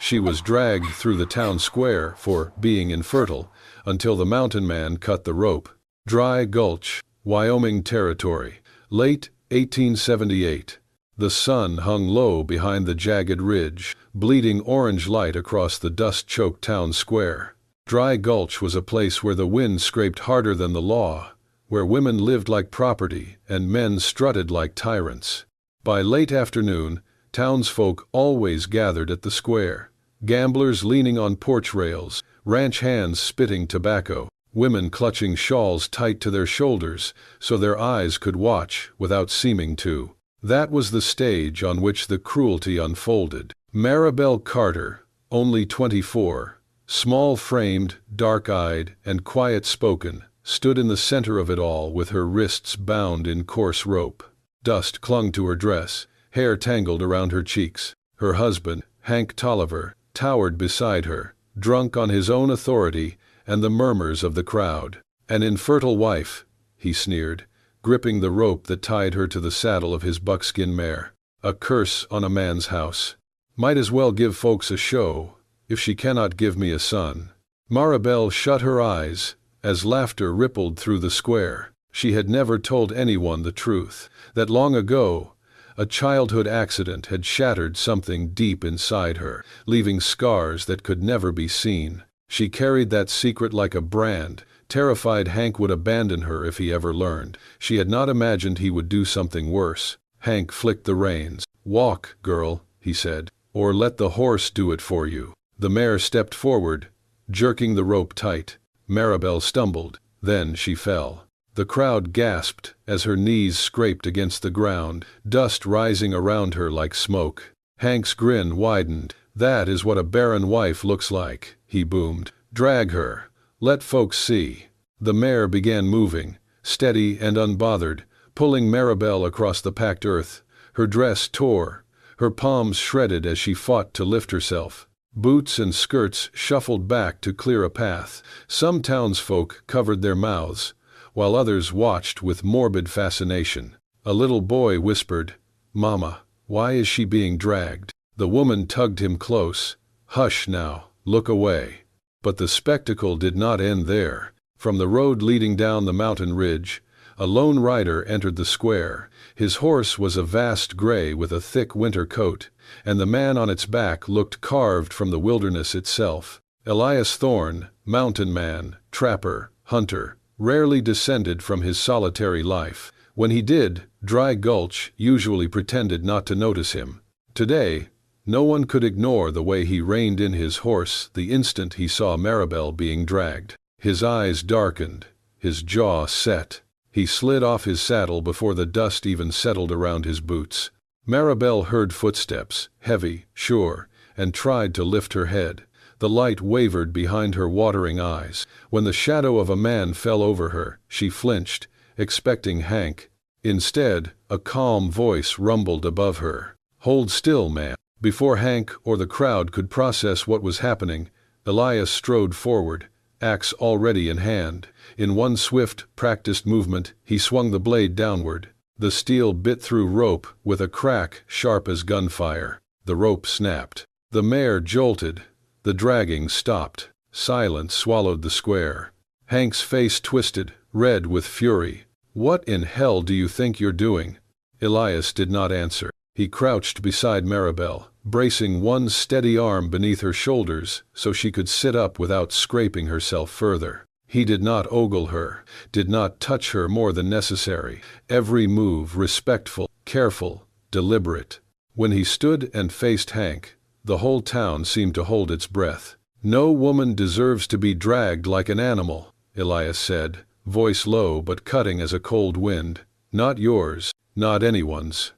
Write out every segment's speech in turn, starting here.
She was dragged through the town square for being infertile until the mountain man cut the rope. Dry Gulch, Wyoming Territory, late 1878. The sun hung low behind the jagged ridge, bleeding orange light across the dust-choked town square. Dry Gulch was a place where the wind scraped harder than the law, where women lived like property and men strutted like tyrants. By late afternoon, townsfolk always gathered at the square. Gamblers leaning on porch rails, ranch hands spitting tobacco, women clutching shawls tight to their shoulders so their eyes could watch without seeming to. That was the stage on which the cruelty unfolded. Maribel Carter, only 24, small-framed, dark-eyed, and quiet-spoken, stood in the center of it all with her wrists bound in coarse rope. Dust clung to her dress, hair tangled around her cheeks. Her husband, Hank Tolliver, towered beside her, drunk on his own authority and the murmurs of the crowd. An infertile wife, he sneered, gripping the rope that tied her to the saddle of his buckskin mare. A curse on a man's house. Might as well give folks a show, if she cannot give me a son. Maribel shut her eyes as laughter rippled through the square. She had never told anyone the truth, that long ago, a childhood accident had shattered something deep inside her, leaving scars that could never be seen. She carried that secret like a brand, terrified Hank would abandon her if he ever learned. She had not imagined he would do something worse. Hank flicked the reins. "Walk, girl," he said, "or let the horse do it for you." The mare stepped forward, jerking the rope tight. Maribel stumbled, then she fell. The crowd gasped as her knees scraped against the ground, dust rising around her like smoke. Hank's grin widened. "That is what a barren wife looks like," he boomed. "Drag her. Let folks see." The mare began moving, steady and unbothered, pulling Maribel across the packed earth. Her dress tore, her palms shredded as she fought to lift herself. Boots and skirts shuffled back to clear a path. Some townsfolk covered their mouths, while others watched with morbid fascination. A little boy whispered, "Mama, why is she being dragged?" The woman tugged him close. "Hush now, look away." But the spectacle did not end there. From the road leading down the mountain ridge, a lone rider entered the square. His horse was a vast gray with a thick winter coat, and the man on its back looked carved from the wilderness itself. Elias Thorne, mountain man, trapper, hunter, rarely descended from his solitary life. When he did, Dry Gulch usually pretended not to notice him. Today, no one could ignore the way he reined in his horse the instant he saw Maribel being dragged. His eyes darkened, his jaw set. He slid off his saddle before the dust even settled around his boots. Maribel heard footsteps, heavy, sure, and tried to lift her head. The light wavered behind her watering eyes. When the shadow of a man fell over her, she flinched, expecting Hank. Instead, a calm voice rumbled above her. "Hold still, man." Before Hank or the crowd could process what was happening, Elias strode forward, axe already in hand. In one swift, practiced movement, he swung the blade downward. The steel bit through rope with a crack sharp as gunfire. The rope snapped. The mare jolted. The dragging stopped. Silence swallowed the square. Hank's face twisted, red with fury. "What in hell do you think you're doing?" Elias did not answer. He crouched beside Maribel, bracing one steady arm beneath her shoulders so she could sit up without scraping herself further. He did not ogle her, did not touch her more than necessary, every move respectful, careful, deliberate. When he stood and faced Hank, the whole town seemed to hold its breath. "No woman deserves to be dragged like an animal," Elias said, voice low but cutting as a cold wind. "Not yours, not anyone's."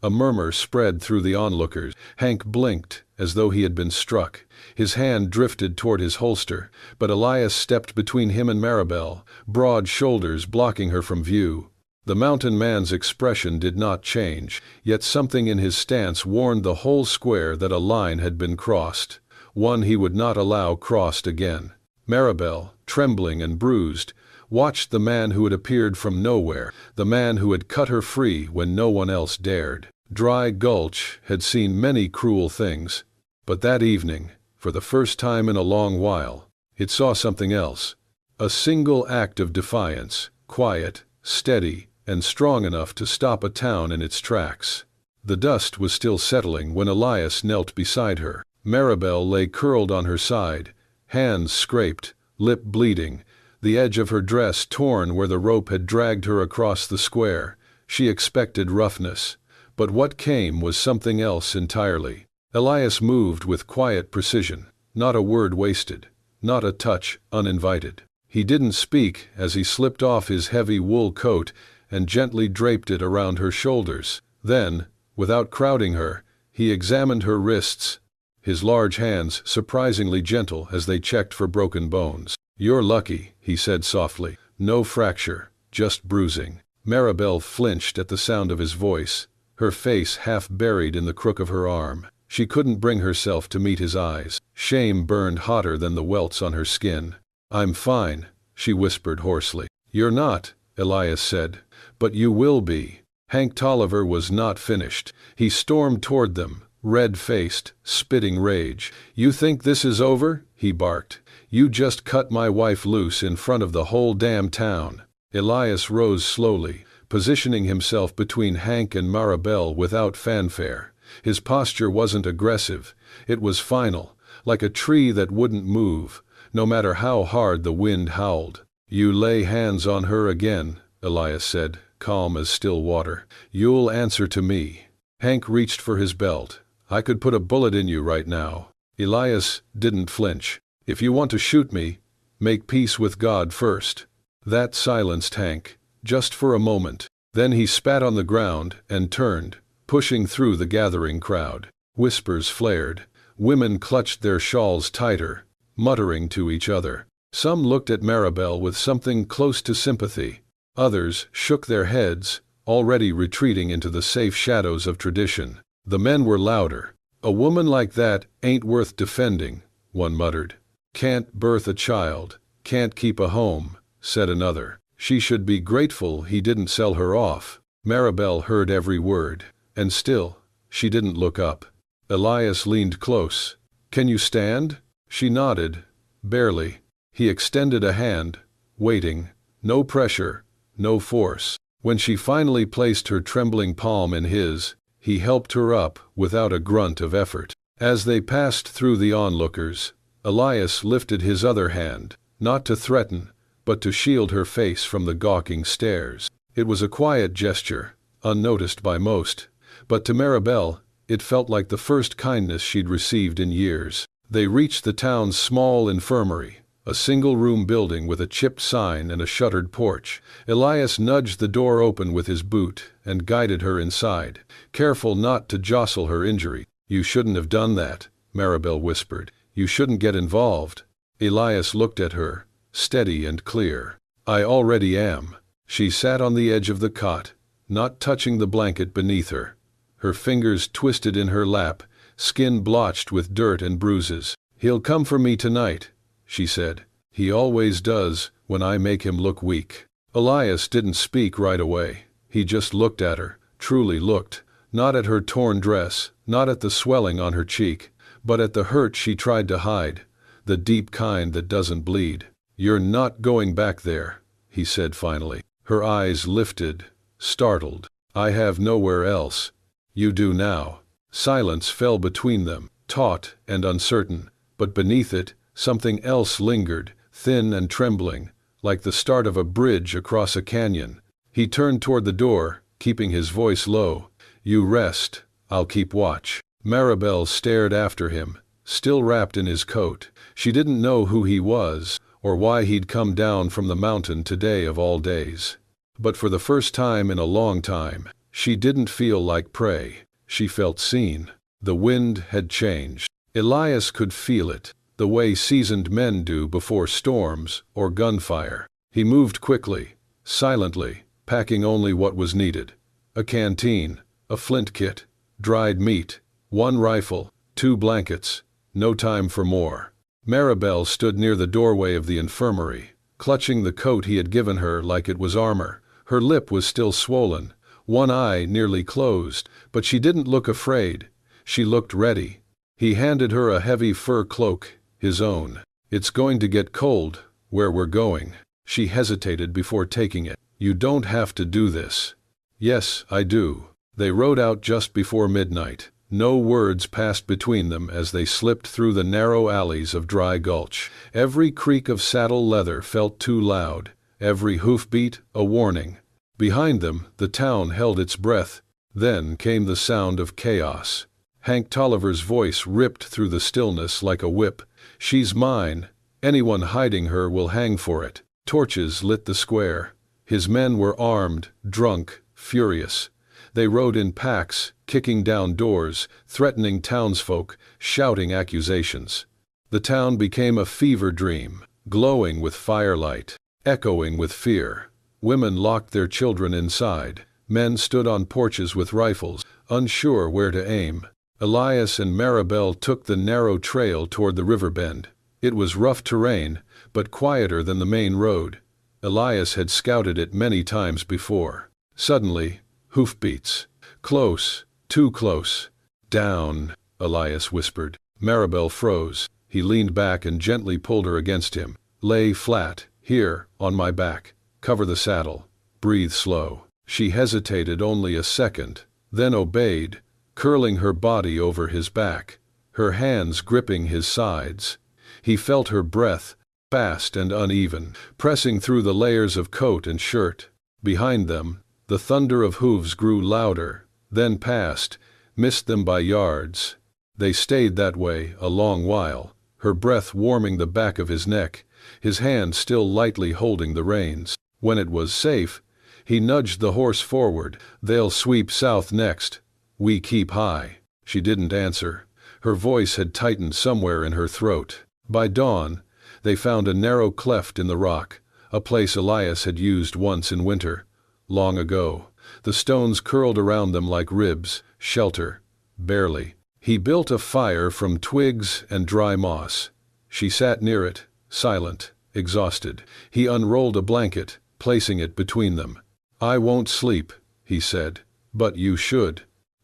A murmur spread through the onlookers. Hank blinked, as though he had been struck. His hand drifted toward his holster, but Elias stepped between him and Maribel, broad shoulders blocking her from view. The mountain man's expression did not change, yet something in his stance warned the whole square that a line had been crossed, one he would not allow crossed again. Maribel, trembling and bruised, watched the man who had appeared from nowhere, the man who had cut her free when no one else dared. Dry Gulch had seen many cruel things, but that evening for the first time in a long while, it saw something else. A single act of defiance, quiet, steady, and strong enough to stop a town in its tracks. The dust was still settling when Elias knelt beside her. Maribel lay curled on her side, hands scraped, lip bleeding, the edge of her dress torn where the rope had dragged her across the square. She expected roughness, but what came was something else entirely. Elias moved with quiet precision, not a word wasted, not a touch uninvited. He didn't speak as he slipped off his heavy wool coat and gently draped it around her shoulders. Then, without crowding her, he examined her wrists, his large hands surprisingly gentle as they checked for broken bones. "You're lucky," he said softly. "No fracture, just bruising." Maribel flinched at the sound of his voice, her face half buried in the crook of her arm. She couldn't bring herself to meet his eyes. Shame burned hotter than the welts on her skin. "I'm fine," she whispered hoarsely. "You're not," Elias said, "but you will be." Hank Tolliver was not finished. He stormed toward them, red-faced, spitting rage. "You think this is over?" he barked. "You just cut my wife loose in front of the whole damn town." Elias rose slowly, positioning himself between Hank and Maribel without fanfare. His posture wasn't aggressive, it was final, like a tree that wouldn't move, no matter how hard the wind howled. "You lay hands on her again," Elias said, calm as still water. "You'll answer to me." Hank reached for his belt. "I could put a bullet in you right now." Elias didn't flinch. "If you want to shoot me, make peace with God first." That silenced Hank, just for a moment. Then he spat on the ground and turned, pushing through the gathering crowd. Whispers flared. Women clutched their shawls tighter, muttering to each other. Some looked at Maribel with something close to sympathy. Others shook their heads, already retreating into the safe shadows of tradition. The men were louder. "A woman like that ain't worth defending," one muttered. "Can't birth a child, can't keep a home," said another. "She should be grateful he didn't sell her off." Maribel heard every word, and still, she didn't look up. Elias leaned close. "Can you stand?" She nodded, barely. He extended a hand, waiting. No pressure, no force. When she finally placed her trembling palm in his, he helped her up without a grunt of effort. As they passed through the onlookers, Elias lifted his other hand, not to threaten, but to shield her face from the gawking stares. It was a quiet gesture, unnoticed by most, but to Maribel, it felt like the first kindness she'd received in years. They reached the town's small infirmary, a single-room building with a chipped sign and a shuttered porch. Elias nudged the door open with his boot and guided her inside, careful not to jostle her injury. "You shouldn't have done that," Maribel whispered. "You shouldn't get involved." Elias looked at her, steady and clear. "I already am." She sat on the edge of the cot, not touching the blanket beneath her. Her fingers twisted in her lap, skin blotched with dirt and bruises. "He'll come for me tonight," she said. "He always does when I make him look weak." Elias didn't speak right away. He just looked at her, truly looked, not at her torn dress, not at the swelling on her cheek, but at the hurt she tried to hide, the deep kind that doesn't bleed. "You're not going back there," he said finally. Her eyes lifted, startled. "I have nowhere else." "You do now." Silence fell between them, taut and uncertain, but beneath it, something else lingered, thin and trembling, like the start of a bridge across a canyon. He turned toward the door, keeping his voice low. "You rest, I'll keep watch." Maribel stared after him, still wrapped in his coat. She didn't know who he was, or why he'd come down from the mountain today of all days. But for the first time in a long time, she didn't feel like prey. She felt seen. The wind had changed. Elias could feel it, the way seasoned men do before storms or gunfire. He moved quickly, silently, packing only what was needed. A canteen, a flint kit, dried meat, one rifle, 2 blankets, no time for more. Maribel stood near the doorway of the infirmary, clutching the coat he had given her like it was armor. Her lip was still swollen, one eye nearly closed, but she didn't look afraid. She looked ready. He handed her a heavy fur cloak, his own. "It's going to get cold, where we're going." She hesitated before taking it. "You don't have to do this." "Yes, I do." They rode out just before midnight. No words passed between them as they slipped through the narrow alleys of Dry Gulch. Every creak of saddle leather felt too loud, every hoofbeat a warning. Behind them, the town held its breath. Then came the sound of chaos. Hank Tolliver's voice ripped through the stillness like a whip. "She's mine. Anyone hiding her will hang for it." Torches lit the square. His men were armed, drunk, furious. They rode in packs, kicking down doors, threatening townsfolk, shouting accusations. The town became a fever dream, glowing with firelight, echoing with fear. Women locked their children inside. Men stood on porches with rifles, unsure where to aim. Elias and Maribel took the narrow trail toward the river bend. It was rough terrain, but quieter than the main road. Elias had scouted it many times before. Suddenly, hoofbeats. "Close, too close." "Down," Elias whispered. Maribel froze. He leaned back and gently pulled her against him. "Lay flat, here, on my back. Cover the saddle. Breathe slow." She hesitated only a second, then obeyed, curling her body over his back, her hands gripping his sides. He felt her breath, fast and uneven, pressing through the layers of coat and shirt. Behind them, the thunder of hooves grew louder, then passed, missed them by yards. They stayed that way a long while, her breath warming the back of his neck, his hand still lightly holding the reins. When it was safe, he nudged the horse forward. "They'll sweep south next. We keep high." She didn't answer. Her voice had tightened somewhere in her throat. By dawn, they found a narrow cleft in the rock, a place Elias had used once in winter. Long ago. The stones curled around them like ribs, shelter, barely. He built a fire from twigs and dry moss. She sat near it, silent, exhausted. He unrolled a blanket, placing it between them. "I won't sleep," he said. "But you should."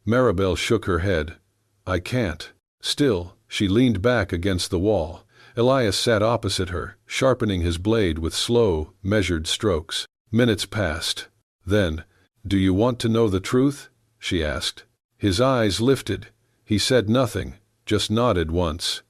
Maribel shook her head. "I can't." Still, she leaned back against the wall. Elias sat opposite her, sharpening his blade with slow, measured strokes. Minutes passed. Then, "Do you want to know the truth?" she asked. His eyes lifted. He said nothing, just nodded once.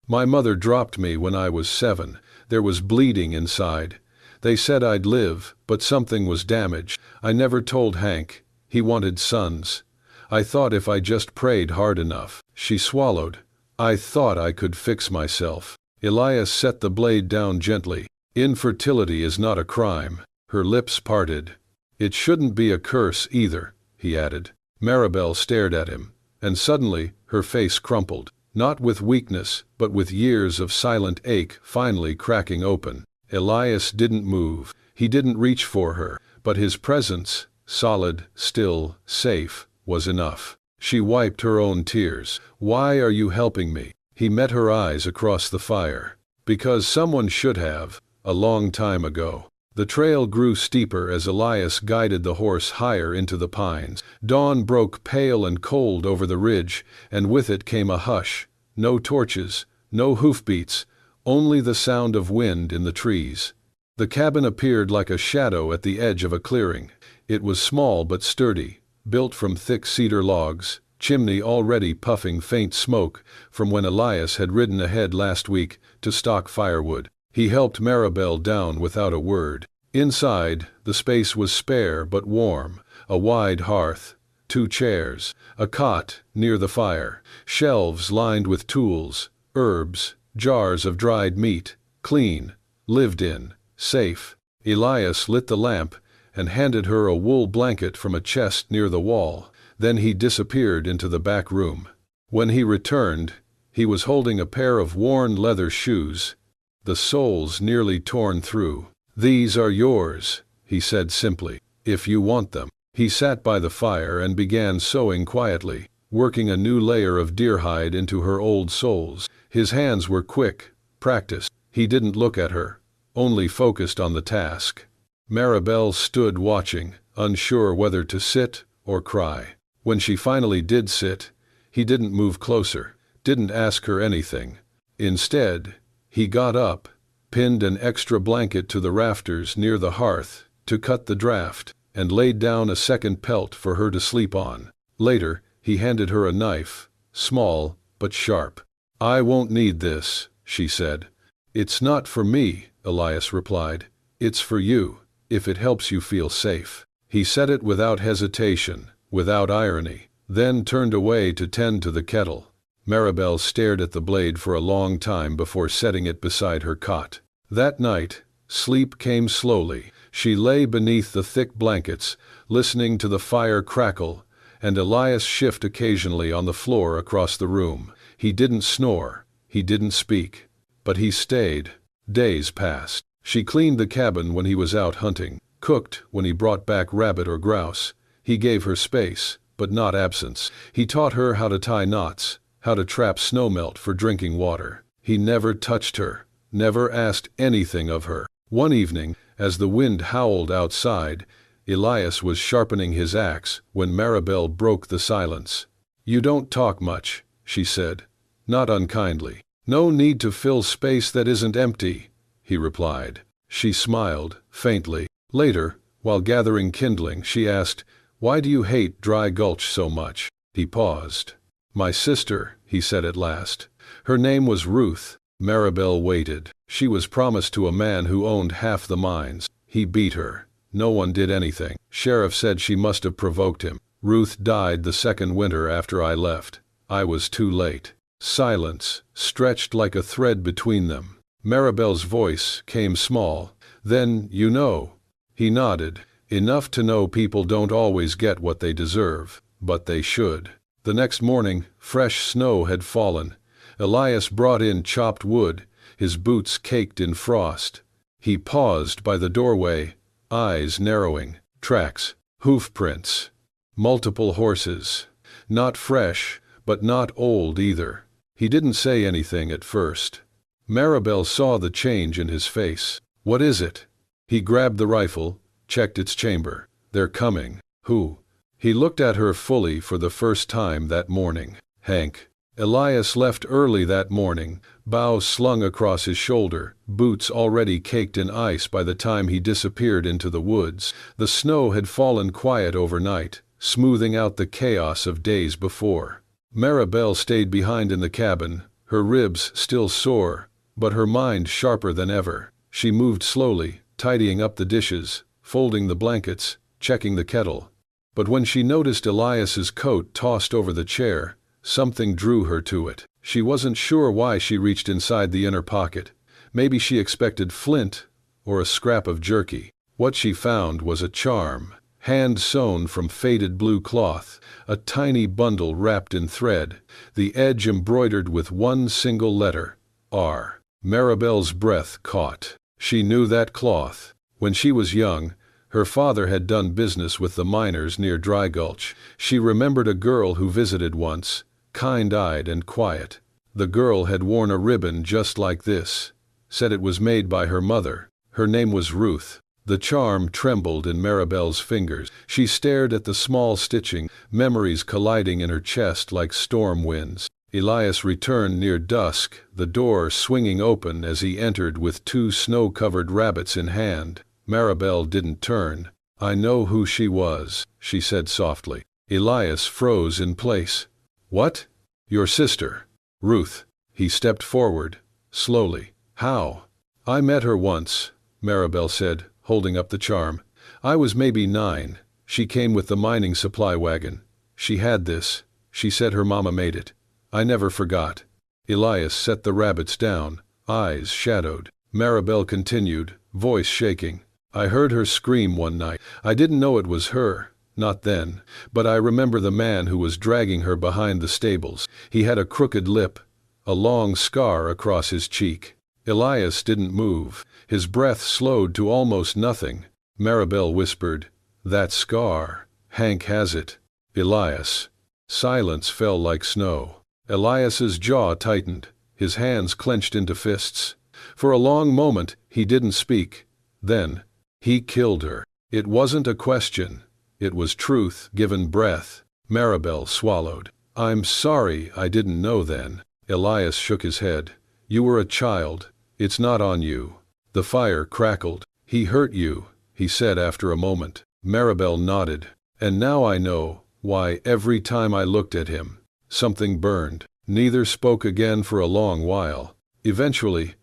"My mother dropped me when I was 7. There was bleeding inside. They said I'd live, but something was damaged. I never told Hank. He wanted sons. I thought if I just prayed hard enough." She swallowed. "I thought I could fix myself." Elias set the blade down gently. "Infertility is not a crime." Her lips parted. "It shouldn't be a curse either," he added. Maribel stared at him, and suddenly her face crumpled, not with weakness, but with years of silent ache finally cracking open. Elias didn't move. He didn't reach for her, but his presence, solid, still, safe, was enough. She wiped her own tears. "Why are you helping me?" He met her eyes across the fire. "Because someone should have, a long time ago." The trail grew steeper as Elias guided the horse higher into the pines. Dawn broke pale and cold over the ridge, and with it came a hush. No torches, no hoofbeats, only the sound of wind in the trees. The cabin appeared like a shadow at the edge of a clearing. It was small but sturdy, built from thick cedar logs, chimney already puffing faint smoke from when Elias had ridden ahead last week to stock firewood. He helped Maribel down without a word. Inside, the space was spare but warm, a wide hearth, 2 chairs, a cot near the fire, shelves lined with tools, herbs, jars of dried meat, clean, lived in, safe. Elias lit the lamp and handed her a wool blanket from a chest near the wall. Then he disappeared into the back room. When he returned, he was holding a pair of worn leather shoes, the soles nearly torn through. "These are yours," he said simply, "if you want them." He sat by the fire and began sewing quietly, working a new layer of deer hide into her old soles. His hands were quick, practiced. He didn't look at her, only focused on the task. Maribel stood watching, unsure whether to sit or cry. When she finally did sit, he didn't move closer, didn't ask her anything. Instead, he got up, pinned an extra blanket to the rafters near the hearth to cut the draft, and laid down a second pelt for her to sleep on. Later, he handed her a knife, small but sharp. "I won't need this," she said. "It's not for me," Elias replied. "It's for you, if it helps you feel safe." He said it without hesitation, without irony, then turned away to tend to the kettle. Maribel stared at the blade for a long time before setting it beside her cot. That night, sleep came slowly. She lay beneath the thick blankets, listening to the fire crackle, and Elias shift occasionally on the floor across the room. He didn't snore, he didn't speak, but he stayed. Days passed. She cleaned the cabin when he was out hunting, cooked when he brought back rabbit or grouse. He gave her space, but not absence. He taught her how to tie knots, how to trap snowmelt for drinking water. He never touched her, never asked anything of her. One evening, as the wind howled outside, Elias was sharpening his axe when Maribel broke the silence. "You don't talk much," she said, not unkindly. "No need to fill space that isn't empty," he replied. She smiled, faintly. Later, while gathering kindling, she asked, "Why do you hate Dry Gulch so much?" He paused. "My sister," he said at last. Her name was Ruth. Maribel waited. She was promised to a man who owned half the mines. He beat her. No one did anything. Sheriff said she must have provoked him. "Ruth died the second winter after I left. I was too late." Silence stretched like a thread between them. Maribel's voice came small. "Then, you know." He nodded. "Enough to know people don't always get what they deserve, but they should." The next morning, fresh snow had fallen. Elias brought in chopped wood, his boots caked in frost. He paused by the doorway, eyes narrowing. Tracks, hoof prints, multiple horses. Not fresh, but not old either. He didn't say anything at first. Maribel saw the change in his face. "What is it?" He grabbed the rifle, checked its chamber. "They're coming." "Who?" He looked at her fully for the first time that morning. "Hank." Elias left early that morning, bow slung across his shoulder, boots already caked in ice by the time he disappeared into the woods. The snow had fallen quiet overnight, smoothing out the chaos of days before. Maribel stayed behind in the cabin, her ribs still sore, but her mind sharper than ever. She moved slowly, tidying up the dishes, folding the blankets, checking the kettle. But when she noticed Elias's coat tossed over the chair, something drew her to it. She wasn't sure why she reached inside the inner pocket. Maybe she expected flint or a scrap of jerky. What she found was a charm, hand-sewn from faded blue cloth, a tiny bundle wrapped in thread, the edge embroidered with one single letter, R. Maribel's breath caught. She knew that cloth. When she was young, her father had done business with the miners near Dry Gulch. She remembered a girl who visited once, kind-eyed and quiet. The girl had worn a ribbon just like this, said it was made by her mother. Her name was Ruth. The charm trembled in Maribel's fingers. She stared at the small stitching, memories colliding in her chest like storm winds. Elias returned near dusk, the door swinging open as he entered with 2 snow-covered rabbits in hand. Maribel didn't turn. "I know who she was," she said softly. Elias froze in place. "What?" "Your sister, Ruth." He stepped forward, slowly. "How?" "I met her once," Maribel said, holding up the charm. "I was maybe 9. She came with the mining supply wagon. She had this. She said her mama made it. I never forgot." Elias set the rabbits down, eyes shadowed. Maribel continued, voice shaking. "I heard her scream one night. I didn't know it was her, not then, but I remember the man who was dragging her behind the stables. He had a crooked lip, a long scar across his cheek." Elias didn't move. His breath slowed to almost nothing. Maribel whispered, "That scar. Hank has it." "Elias." Silence fell like snow. Elias's jaw tightened, his hands clenched into fists. For a long moment he didn't speak. Then, "He killed her." It wasn't a question. It was truth given breath. Maribel swallowed. "I'm sorry I didn't know then." Elias shook his head. You were a child. It's not on you. The fire crackled. He hurt you, he said after a moment. Maribel nodded. And now I know why every time I looked at him, something burned. Neither spoke again for a long while. Eventually,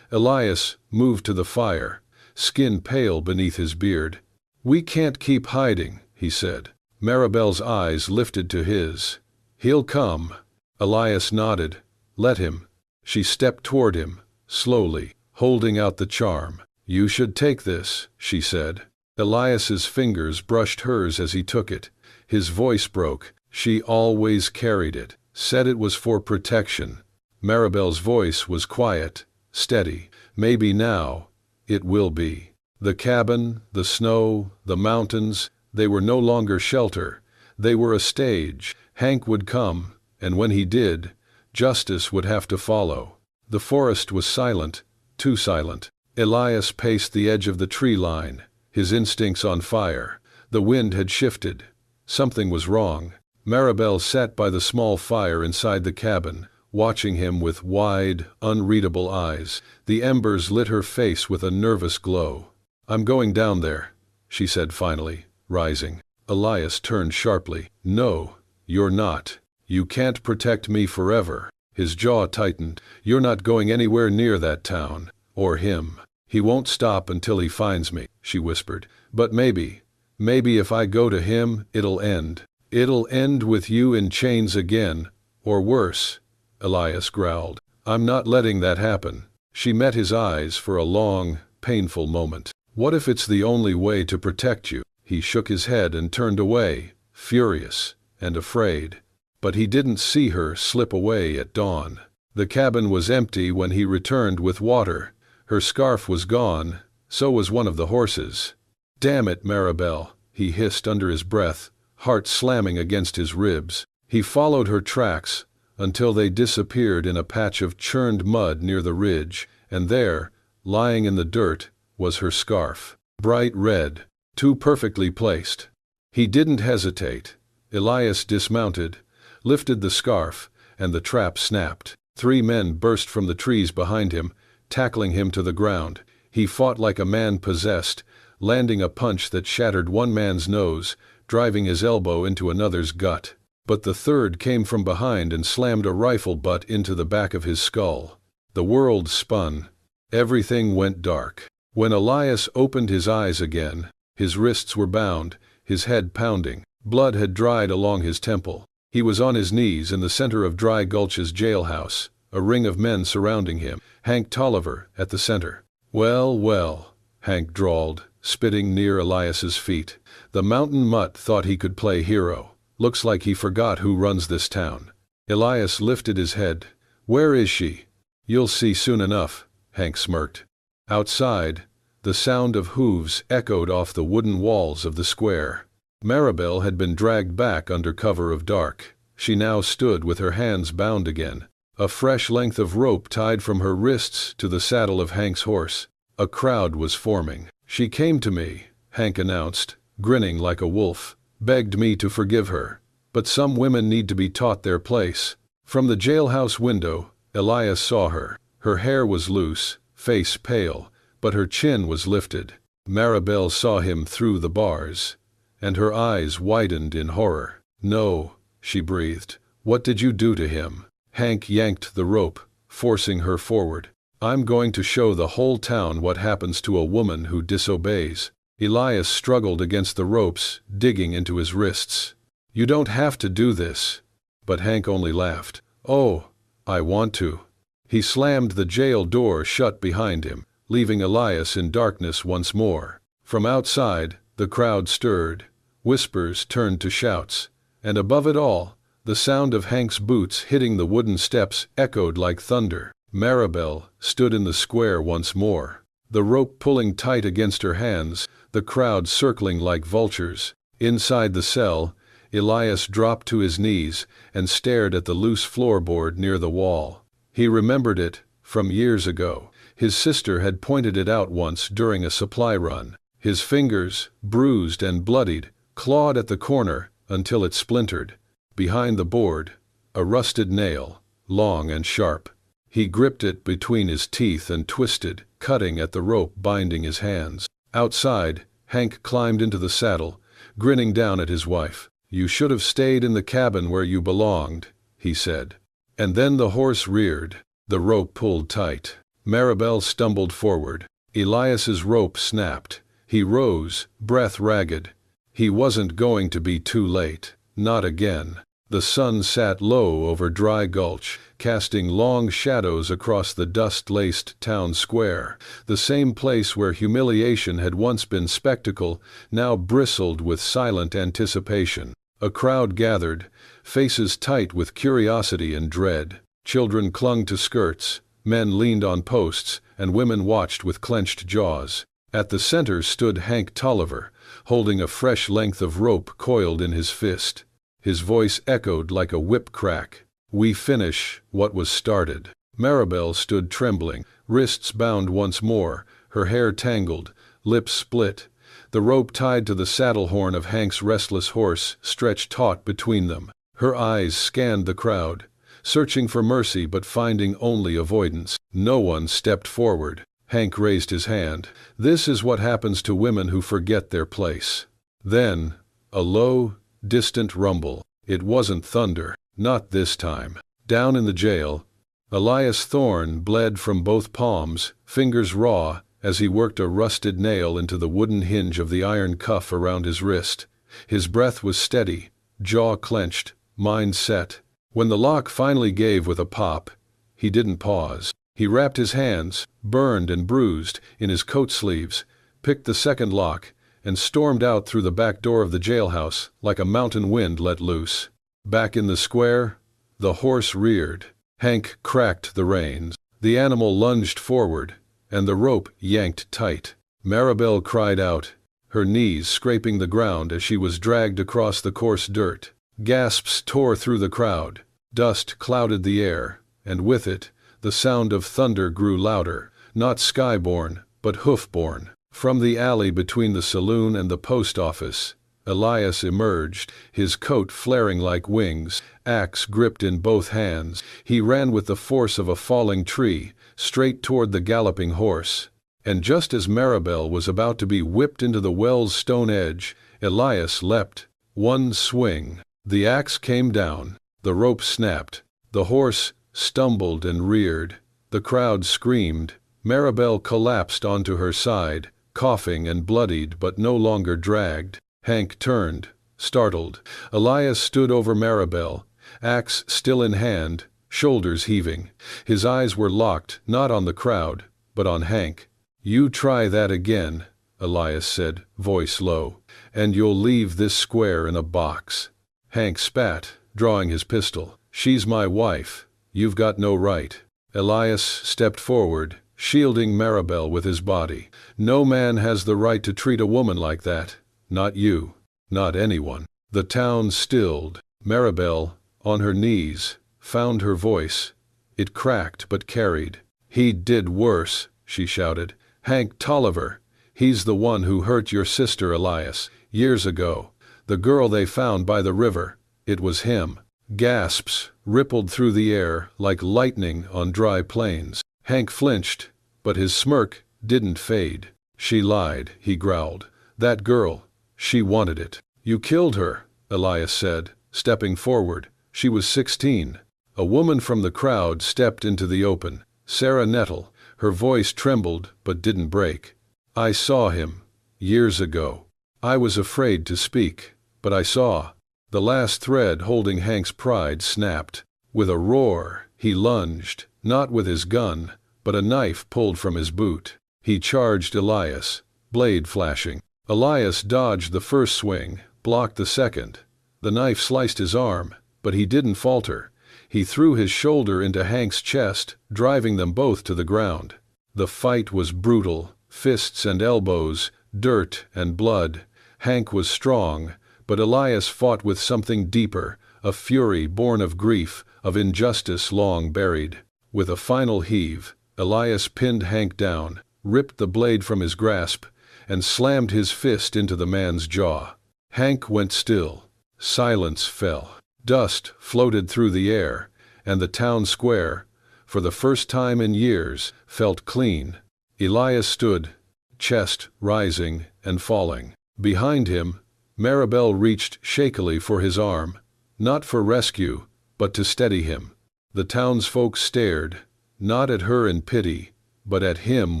Elias moved to the fire, skin pale beneath his beard. We can't keep hiding, he said. Maribel's eyes lifted to his. He'll come. Elias nodded. Let him. She stepped toward him, slowly, holding out the charm. You should take this, she said. Elias's fingers brushed hers as he took it. His voice broke. She always carried it, said it was for protection. Maribel's voice was quiet, steady. Maybe now, it will be. The cabin, the snow, the mountains, they were no longer shelter. They were a stage. Hank would come, and when he did, justice would have to follow. The forest was silent, too silent. Elias paced the edge of the tree line, his instincts on fire. The wind had shifted. Something was wrong. Maribel sat by the small fire inside the cabin, watching him with wide, unreadable eyes. The embers lit her face with a nervous glow. I'm going down there, she said finally, rising. Elias turned sharply. No, you're not. You can't protect me forever. His jaw tightened. You're not going anywhere near that town. Or him. He won't stop until he finds me, she whispered. But maybe if I go to him, it'll end. It'll end with you in chains again, or worse, Elias growled. I'm not letting that happen. She met his eyes for a long, painful moment. What if it's the only way to protect you? He shook his head and turned away, furious and afraid. But he didn't see her slip away at dawn. The cabin was empty when he returned with water. Her scarf was gone, so was one of the horses. Damn it, Maribel, he hissed under his breath, heart slamming against his ribs. He followed her tracks until they disappeared in a patch of churned mud near the ridge, and there, lying in the dirt, was her scarf. Bright red, too perfectly placed. He didn't hesitate. Elias dismounted, lifted the scarf, and the trap snapped. 3 men burst from the trees behind him, tackling him to the ground. He fought like a man possessed, landing a punch that shattered one man's nose, driving his elbow into another's gut. But the third came from behind and slammed a rifle butt into the back of his skull. The world spun. Everything went dark. When Elias opened his eyes again, his wrists were bound, his head pounding. Blood had dried along his temple. He was on his knees in the center of Dry Gulch's jailhouse, a ring of men surrounding him, Hank Tolliver at the center. Well, well, Hank drawled, spitting near Elias's feet. The mountain mutt thought he could play hero. Looks like he forgot who runs this town. Elias lifted his head. Where is she? You'll see soon enough, Hank smirked. Outside, the sound of hooves echoed off the wooden walls of the square. Maribel had been dragged back under cover of dark. She now stood with her hands bound again, a fresh length of rope tied from her wrists to the saddle of Hank's horse. A crowd was forming. She came to me, Hank announced, grinning like a wolf, begged me to forgive her. But some women need to be taught their place. From the jailhouse window, Elias saw her. Her hair was loose, face pale, but her chin was lifted. Maribel saw him through the bars, and her eyes widened in horror. No, she breathed. What did you do to him? Hank yanked the rope, forcing her forward. I'm going to show the whole town what happens to a woman who disobeys. Elias struggled against the ropes, digging into his wrists. You don't have to do this. But Hank only laughed. Oh, I want to. He slammed the jail door shut behind him, leaving Elias in darkness once more. From outside, the crowd stirred. Whispers turned to shouts, and above it all, the sound of Hank's boots hitting the wooden steps echoed like thunder. Maribel stood in the square once more, the rope pulling tight against her hands, the crowd circling like vultures. Inside the cell, Elias dropped to his knees and stared at the loose floorboard near the wall. He remembered it from years ago. His sister had pointed it out once during a supply run. His fingers, bruised and bloodied, clawed at the corner until it splintered. Behind the board, a rusted nail, long and sharp. He gripped it between his teeth and twisted, cutting at the rope binding his hands. Outside, Hank climbed into the saddle, grinning down at his wife. "You should have stayed in the cabin where you belonged," he said. And then the horse reared. The rope pulled tight. Maribel stumbled forward. Elias's rope snapped. He rose, breath ragged. He wasn't going to be too late. Not again. The sun sat low over Dry Gulch, casting long shadows across the dust-laced town square. The same place where humiliation had once been spectacle now bristled with silent anticipation. A crowd gathered, faces tight with curiosity and dread. Children clung to skirts, men leaned on posts, and women watched with clenched jaws. At the center stood Hank Tolliver, holding a fresh length of rope coiled in his fist. His voice echoed like a whip crack. "We finish what was started." Maribel stood trembling, wrists bound once more, her hair tangled, lips split. The rope tied to the saddle horn of Hank's restless horse stretched taut between them. Her eyes scanned the crowd, searching for mercy but finding only avoidance. No one stepped forward. Hank raised his hand. "This is what happens to women who forget their place." Then, a low, distant rumble. It wasn't thunder. Not this time. Down in the jail, Elias Thorne bled from both palms, fingers raw, as he worked a rusted nail into the wooden hinge of the iron cuff around his wrist. His breath was steady, jaw clenched, mind set. When the lock finally gave with a pop, he didn't pause. He wrapped his hands, burned and bruised, in his coat sleeves, picked the second lock, and stormed out through the back door of the jailhouse like a mountain wind let loose. Back in the square, the horse reared. Hank cracked the reins. The animal lunged forward, and the rope yanked tight. Maribel cried out, her knees scraping the ground as she was dragged across the coarse dirt. Gasps tore through the crowd. Dust clouded the air, and with it, the sound of thunder grew louder, not skyborn, but hoofborn. From the alley between the saloon and the post office, Elias emerged, his coat flaring like wings, axe gripped in both hands. He ran with the force of a falling tree, straight toward the galloping horse. And just as Maribel was about to be whipped into the well's stone edge, Elias leapt. One swing. The axe came down. The rope snapped. The horse stumbled and reared. The crowd screamed. Maribel collapsed onto her side, coughing and bloodied but no longer dragged. Hank turned, startled. Elias stood over Maribel, axe still in hand, shoulders heaving. His eyes were locked, not on the crowd, but on Hank. "You try that again," Elias said, voice low, "and you'll leave this square in a box." Hank spat, drawing his pistol. "She's my wife. You've got no right." Elias stepped forward, shielding Maribel with his body. "No man has the right to treat a woman like that. Not you. Not anyone." The town stilled. Maribel, on her knees, found her voice. It cracked but carried. "He did worse," she shouted. "Hank Tolliver. He's the one who hurt your sister, Elias, years ago. The girl they found by the river. It was him." Gasps rippled through the air like lightning on dry plains. Hank flinched, but his smirk didn't fade. "She lied," he growled. "That girl, she wanted it." "You killed her," Elias said, stepping forward. "She was 16. A woman from the crowd stepped into the open. Sarah Nettle. Her voice trembled but didn't break. "I saw him. Years ago. I was afraid to speak, but I saw." The last thread holding Hank's pride snapped. With a roar, he lunged, not with his gun, but a knife pulled from his boot. He charged Elias, blade flashing. Elias dodged the first swing, blocked the second. The knife sliced his arm, but he didn't falter. He threw his shoulder into Hank's chest, driving them both to the ground. The fight was brutal, fists and elbows, dirt and blood. Hank was strong, but Elias fought with something deeper, a fury born of grief, of injustice long buried. With a final heave, Elias pinned Hank down, ripped the blade from his grasp, and slammed his fist into the man's jaw. Hank went still. Silence fell. Dust floated through the air, and the town square, for the first time in years, felt clean. Elias stood, chest rising and falling. Behind him, Maribel reached shakily for his arm, not for rescue, but to steady him. The townsfolk stared, not at her in pity, but at him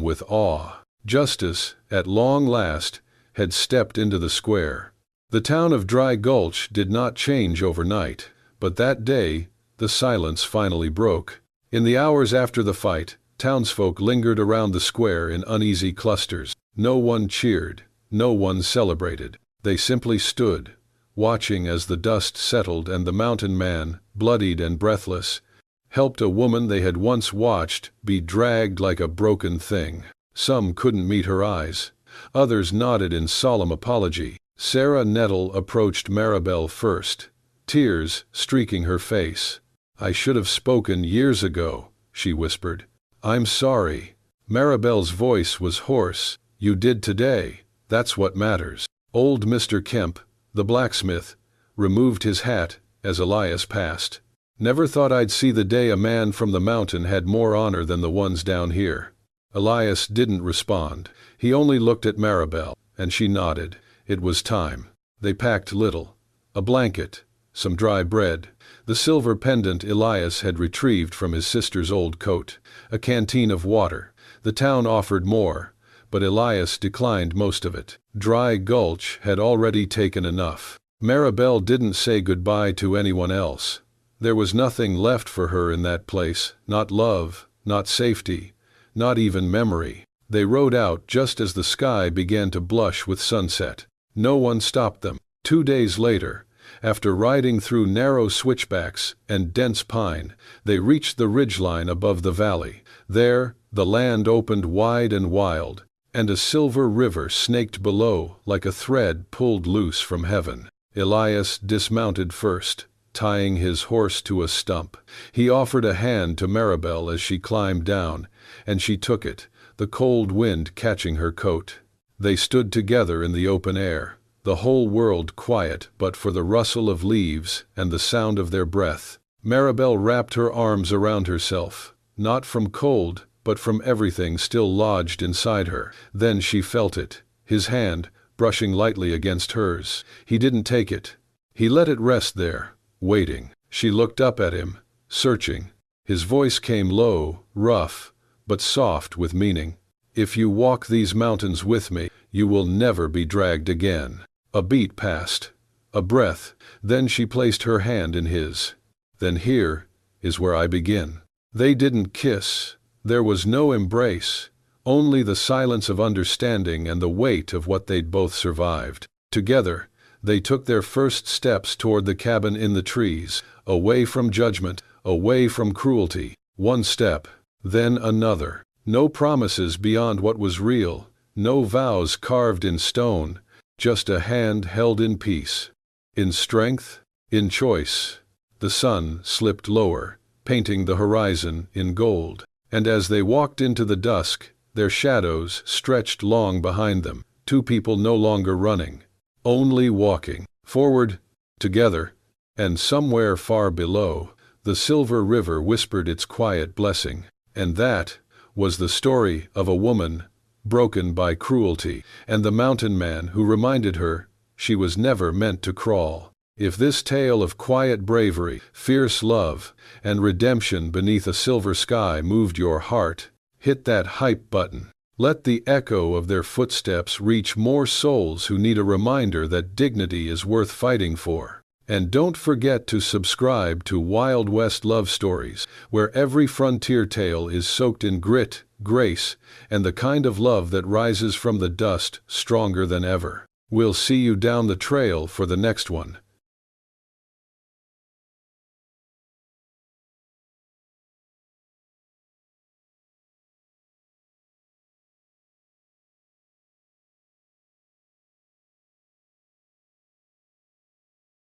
with awe. Justice, at long last, had stepped into the square. The town of Dry Gulch did not change overnight, but that day, the silence finally broke. In the hours after the fight, townsfolk lingered around the square in uneasy clusters. No one cheered, no one celebrated. They simply stood, watching as the dust settled and the mountain man, bloodied and breathless, helped a woman they had once watched be dragged like a broken thing. Some couldn't meet her eyes. Others nodded in solemn apology. Sarah Nettle approached Maribel first, tears streaking her face. "I should have spoken years ago," she whispered. "I'm sorry." Maribel's voice was hoarse. "You did today. That's what matters." Old Mr. Kemp, the blacksmith, removed his hat as Elias passed. "Never thought I'd see the day a man from the mountain had more honor than the ones down here." Elias didn't respond. He only looked at Maribel, and she nodded. It was time. They packed little. A blanket, some dry bread, the silver pendant Elias had retrieved from his sister's old coat, a canteen of water. The town offered more, but Elias declined most of it. Dry Gulch had already taken enough. Maribel didn't say goodbye to anyone else. There was nothing left for her in that place, not love, not safety, not even memory. They rode out just as the sky began to blush with sunset. No one stopped them. 2 days later, after riding through narrow switchbacks and dense pine, they reached the ridgeline above the valley. There, the land opened wide and wild, and a silver river snaked below like a thread pulled loose from heaven. Elias dismounted first, tying his horse to a stump. He offered a hand to Maribel as she climbed down, and she took it, the cold wind catching her coat. They stood together in the open air, the whole world quiet but for the rustle of leaves and the sound of their breath. Maribel wrapped her arms around herself, not from cold, but from everything still lodged inside her. Then she felt it, his hand, brushing lightly against hers. He didn't take it. He let it rest there, waiting. She looked up at him, searching. His voice came low, rough, but soft with meaning. "If you walk these mountains with me, you will never be dragged again." A beat passed, a breath, then she placed her hand in his. "Then here is where I begin." They didn't kiss. There was no embrace, only the silence of understanding and the weight of what they'd both survived. Together, they took their first steps toward the cabin in the trees, away from judgment, away from cruelty. One step, then another. No promises beyond what was real, no vows carved in stone, just a hand held in peace. In strength, in choice. The sun slipped lower, painting the horizon in gold. And as they walked into the dusk, their shadows stretched long behind them. Two people no longer running, only walking forward, together, and somewhere far below, the silver river whispered its quiet blessing. And that was the story of a woman broken by cruelty, and the mountain man who reminded her she was never meant to crawl. If this tale of quiet bravery, fierce love, and redemption beneath a silver sky moved your heart, hit that hype button. Let the echo of their footsteps reach more souls who need a reminder that dignity is worth fighting for. And don't forget to subscribe to Wild West Love Stories, where every frontier tale is soaked in grit, grace, and the kind of love that rises from the dust stronger than ever. We'll see you down the trail for the next one.